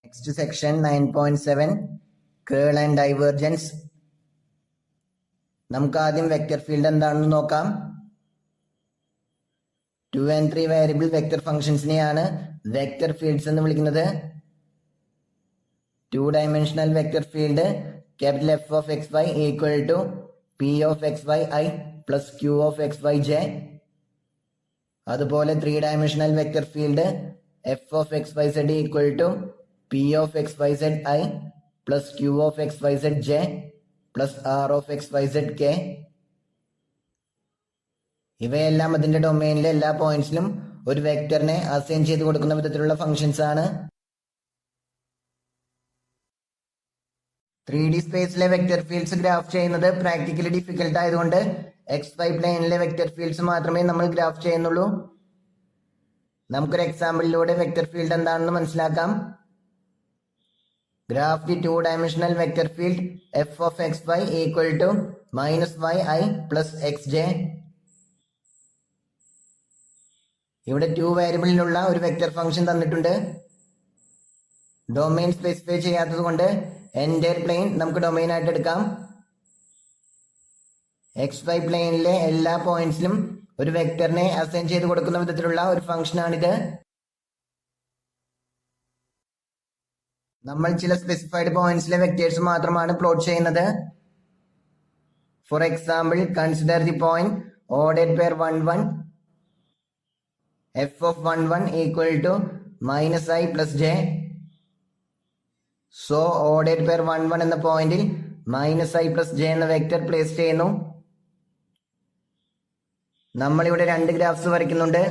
Next section 9.7 curl and divergence. നമുക്ക് ആദ്യം vector field എന്താണെന്ന് നോക്കാം. 2 and 3 വേരിയബിൾ വെക്റ്റർ ഫംഗ്ഷൻസിനെയാണ് വെക്റ്റർ ഫീൽഡ്സ് എന്ന് വിളിക്കുന്നത്. 2 dimensional vector field capital F of xy equal to P of xyi plus Q of xyj. അതുപോലെ 3 dimensional vector field F of xyz equal to P of xyzi plus Q of xyzj plus R of xyzk. ഇവയെല്ലാം അതിന്റെ ഡൊമെയിനിലെ എല്ലാ പോയിന്റ്സിലും ഒരു വെക്ടറിനെ assign ചെയ്ത് കൊടുക്കുന്ന വിധത്തിലുള്ള functions ആണ്. 3D സ്പേസിലെ വെക്ടർ ഫീൽഡ്സ് ഗ്രാഫ് ചെയ്യുന്നത് പ്രാക്ടിക്കലി ഡിഫിക്കൽട്ട് ആയതുകൊണ്ട് XY പ്ലെയിനിലെ വെക്ടർ ഫീൽഡ്സ് മാത്രമേ നമ്മൾ ഗ്രാഫ് ചെയ്യുന്നുള്ളൂ. നമുക്കൊരു എക്സാമ്പിളിലൂടെ വെക്ടർ ഫീൽഡ് എന്താണെന്ന് മനസ്സിലാക്കാം. Graph the 2 dimensional vector field f of xy equal to minus yi plus xj. ഇവിടെ 2 വേരിയബിളിലുള്ള ഒരു വെക്ടർ ഫംഗ്ഷൻ തന്നിട്ടുണ്ട്. ഡൊമെയിൻ സ്പെസിഫൈ ചെയ്യാത്തത് കൊണ്ട് എൻ്റയർ പ്ലെയിൻ നമുക്ക് ഡൊമെയിൻ ആയിട്ട് എടുക്കാം. XY പ്ലെയിനിലെ എല്ലാ പോയിന്റ്സിലും ഒരു വെക്ടറിനെ അസൈൻ ചെയ്ത് കൊടുക്കുന്ന വിധത്തിലുള്ള ഒരു ഫംഗ്ഷനാണിത്. നമ്മൾ ചില സ്പെസിഫൈഡ് പോയിന്റ്സിലെ വെക്ടേഴ്സ് മാത്രമാണ് പ്ലോട്ട് ചെയ്യുന്നത്. For example, consider the point ordered pair 1 1 f of 1 1 equal to minus i plus j. So ordered pair 1 1 എന്ന പോയിന്റിൽ മൈനസ് i പ്ലസ് j എന്ന വെക്ടർ പ്ലേസ് ചെയ്യുന്നു. നമ്മളിവിടെ 2 ഗ്രാഫ്സ് വരയ്ക്കുന്നുണ്ട്.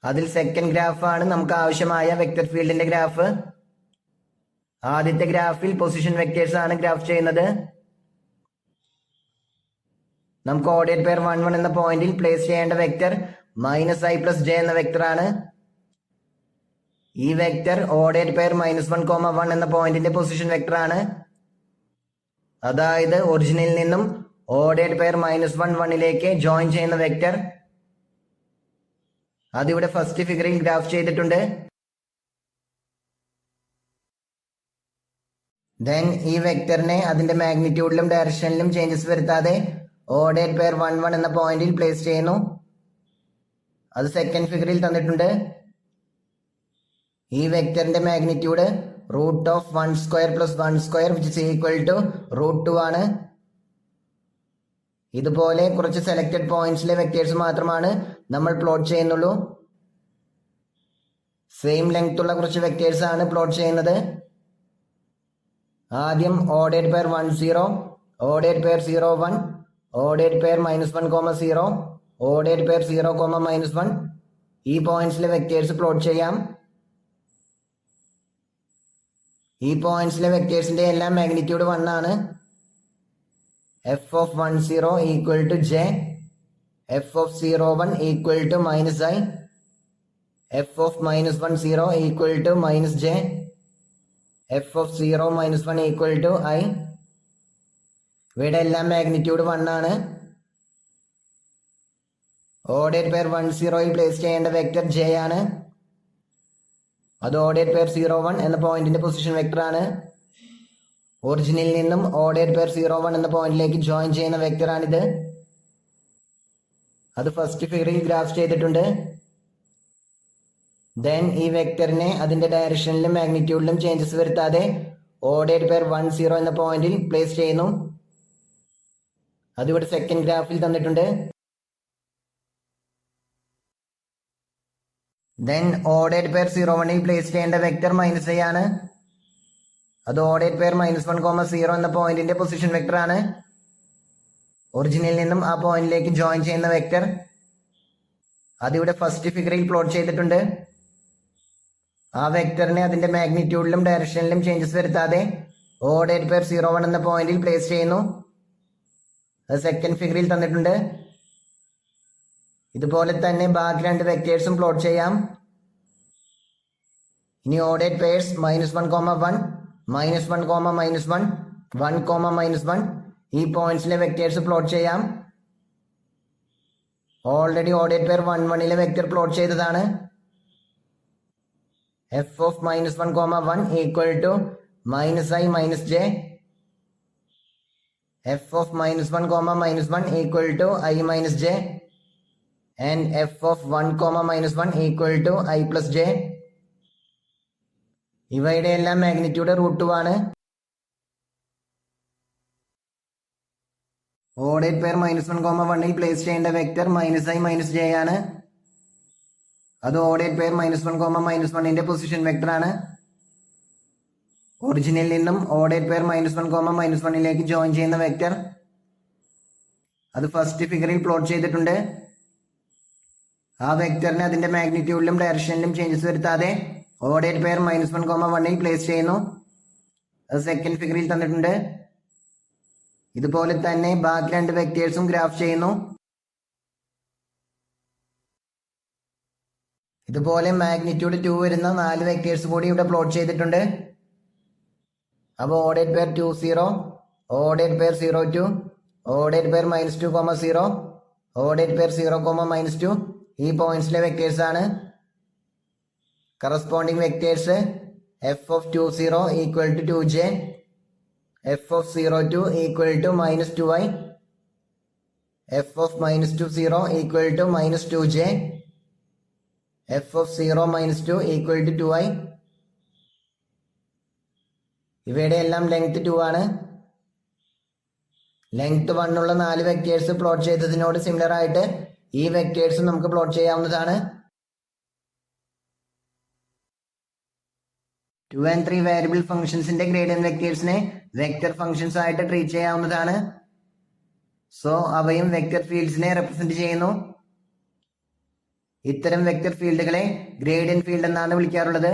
അതിൽ സെക്കൻഡ് ഗ്രാഫാണ് നമുക്ക് ആവശ്യമായ വെക്ടർ ഫീൽഡിന്റെ ഗ്രാഫ്. ആദ്യത്തെ ഗ്രാഫിൽ പൊസിഷൻ വെക്ടേഴ്സ് ആണ് ഗ്രാഫ് ചെയ്യുന്നത്. നമുക്ക് ഓർഡേഡ് പെയർ 1 1 എന്ന പോയിന്റിൽ പ്ലേസ് ചെയ്യേണ്ട vector minus i plus j എന്ന വെക്ടർ ആണ്. ഈ വെക്ടർ ഓർഡേഡ് പെയർ -1, 1 എന്ന പോയിന്റിന്റെ പൊസിഷൻ വെക്ടർ ആണ്. അതായത് ഒറിജിനിൽ നിന്നും ഓർഡേഡ് പെയർ -1 1ലേക്ക് ജോയിൻ ചെയ്യുന്ന വെക്ടർ. അതിവിടെ ഫസ്റ്റ് ഫിഗറിൽ ഗ്രാഫ് ചെയ്തിട്ടുണ്ട്. ദെൻ ഈ വെക്ടറിനെ അതിന്റെ മാഗ്നിറ്റ്യൂഡിലും ഡയറക്ഷനിലും ചേഞ്ചസ് വരുത്താതെ ഓർഡേഡ് പെയർ 1 1 എന്ന പോയിന്റിൽ പ്ലേസ് ചെയ്യുന്നു. അത് സെക്കൻഡ് ഫിഗറിൽ തന്നിട്ടുണ്ട്. ഈ വെക്ടറിന്റെ magnitude √1² + 1² which is equal to √2 ആണ്. ഇതുപോലെ കുറച്ച് സെലക്ടഡ് പോയിന്റ്സിലെ വെക്ടേഴ്സ് മാത്രമാണ് നമ്മൾ പ്ലോട്ട് ചെയ്യുന്നുള്ളൂ. സെയിം ലെങ്ത് ഉള്ള കുറച്ച് വെക്ടേഴ്സ് ആണ് പ്ലോട്ട് ചെയ്യുന്നത്. ആദ്യം ordered pair 1 0, ordered pair 0 1, ordered pair -1, 0, ordered pair 0, -1 ഈ പോയിന്റ്സിലെ വെക്ടേഴ്സ് പ്ലോട്ട് ചെയ്യാം. ഈ പോയിന്റ്സിലെ വെക്ടേഴ്സിന്റെ എല്ലാം മാഗ്നിറ്റ്യൂഡ് 1 ആണ്. f of 1 0 equal to j, f of 0 1 equal to minus i, f of -1 0 equal to minus j, f of 0 -1 equal to i. ഇവിടെ എല്ലാം magnitude 1 ആണ്. Ordered pair 1 0യിൽ place ചെയ്യേണ്ട വെക്ടർ j ആണ്. അത് ഓർഡേഡ് പെയർ 0 1 എന്ന പോയിന്റിന്റെ position vector ആണ്. ഒറിജിനിൽ നിന്നും ഓർഡേഡ് പെയർ 0 1 എന്ന പോയിന്റിലേക്ക് ജോയിൻ ചെയ്യുന്ന വെക്ടറാണിത്. അത് ഫസ്റ്റ് ഫിഗറിൽ ഗ്രാഫ് ചെയ്തിട്ടുണ്ട്. ദെൻ ഈ വെക്ടറിനെ അതിന്റെ ഡയറക്ഷനിലും മാഗ്നിറ്റ്യൂഡിലും ചേഞ്ചസ് വരുത്താതെ ഓർഡേഡ് പെയർ 1 0 എന്ന പോയിന്റിൽ പ്ലേസ് ചെയ്യുന്നു. അതിവിടെ സെക്കൻഡ് ഗ്രാഫിൽ തന്നിട്ടുണ്ട്. ദെൻ ഓർഡേഡ് പെയർ 0 1ൽ പ്ലേസ് ചെയ്യേണ്ട വെക്ടർ -i ആണ്. അത് ഓർഡേഡ് പെയർ -1, 0 എന്ന പോയിന്റിന്റെ പൊസിഷൻ വെക്ടർ ആണ്. ഒറിജിനിൽ നിന്നും ആ പോയിന്റിലേക്ക് ജോയിൻ ചെയ്യുന്ന വെക്ടർ. അതിവിടെ ഫസ്റ്റ് ഫിഗറിൽ പ്ലോട്ട് ചെയ്തിട്ടുണ്ട്. ആ വെക്ടറിനെ അതിന്റെ മാഗ്നിറ്റ്യൂഡിലും ഡയറക്ഷനിലും ചേഞ്ചസ് വരുത്താതെ ഓർഡേഡ് പെയർ 0 1 എന്ന പോയിന്റിൽ പ്ലേസ് ചെയ്യുന്നു. അത് സെക്കൻഡ് ഫിഗറിൽ തന്നിട്ടുണ്ട്. ഇതുപോലെ തന്നെ ബാക്കി 2 വെക്ടേഴ്സും പ്ലോട്ട് ചെയ്യാം. ഇനി ഓർഡേഡ് പെയർസ് -1, 1, -1, -1, 1, -1 ഈ പോയിന്റ്സിലെ വെക്ടേഴ്സ് പ്ലോട്ട് ചെയ്യാം. ഓൾറെഡി ഓർഡേഡ് പെയർ 1 1ലെ വെക്ടർ പ്ലോട്ട് ചെയ്തതാണ്. F of -1, 1 equal to -i - j. F of -1, -1 equal to i - j. And F of 1, -1 equal to i + j. ഇവയുടെ എല്ലാം മാഗ്നിറ്റ്യൂഡ് √2 ആണ്. ഓഡേഡ് പെയർ -1, 1ൽ പ്ലേസ് ചെയ്യേണ്ട വെക്ടർ -i - j ആണ്. അത് ഓഡേഡ് പെയർ -1, -1ന്റെ പൊസിഷൻ വെക്ടർ ആണ്. ഒറിജിനിൽ നിന്നും ഓഡേഡ് പെയർ -1, -1ലേക്ക് ജോയിൻ ചെയ്യുന്ന വെക്ടർ അത് ഫസ്റ്റ് ഫിഗറിൽ പ്ലോട്ട് ചെയ്തിട്ടുണ്ട്. ആ വെക്ടറിനെ അതിന്റെ മാഗ്നിറ്റ്യൂഡിലും ഡയറക്ഷനിലും ചേഞ്ചസ് വരുത്താതെ ഓഡേഡ് പെയർ -1, 1ൽ പ്ലേസ് ചെയ്യുന്നു. അത് സെക്കൻഡ് ഫിഗറിൽ തന്നിട്ടുണ്ട്. ഇതുപോലെ തന്നെ ബാക്കി രണ്ട് വെക്ടേഴ്സും ഗ്രാഫ് ചെയ്യുന്നു. ഇതുപോലെ മാഗ്നിറ്റ്യൂഡ് 2 വരുന്ന 4 വെക്ടേഴ്സ് കൂടി ഇവിടെ പ്ലോട്ട് ചെയ്തിട്ടുണ്ട്. അപ്പോൾ ഓഡേഡ് പെയർ 2, 0, ഓഡേഡ് പെയർ 0, 2, ഓഡേഡ് പെയർ -2, 0, ഓഡേഡ് പെയർ 0, -2 ഈ പോയിന്റ്സിലെ വെക്ടേഴ്സ് ആണ്. Corresponding vectors f of 2, 0 equal to 2j, f of 0, 2 equal to -2i, f of -2, 0 equal to -2j, f of 0, -2 equal to 2i. ഇവയുടെ എല്ലാം ലെങ്ത് 2 ആണ്. ലെങ്ത് 1 ഉള്ള 4 വെക്ടേഴ്സ് പ്ലോട്ട് ചെയ്തതിനോട് സിമിലർ ആയിട്ട് ഈ വെക്ടേഴ്സ് നമുക്ക് പ്ലോട്ട് ചെയ്യാവുന്നതാണ്. 2 and 3 വേരിയബിൾ ഫംഗ്ഷൻസിന്റെ gradient വെക്ടേഴ്സിനെ വെക്ടർ ഫംഗ്ഷൻസ് ആയിട്ട് ട്രീറ്റ് ചെയ്യാവുന്നതാണ്. സോ അവയും വെക്ടർ ഫീൽഡ്സിനെ റെപ്രസെന്റ് ചെയ്യുന്നു. ഇത്തരം വെക്ടർ ഫീൽഡുകളെ ഗ്രേഡിയന്റ് ഫീൽഡ് എന്നാണ് വിളിക്കാറുള്ളത്.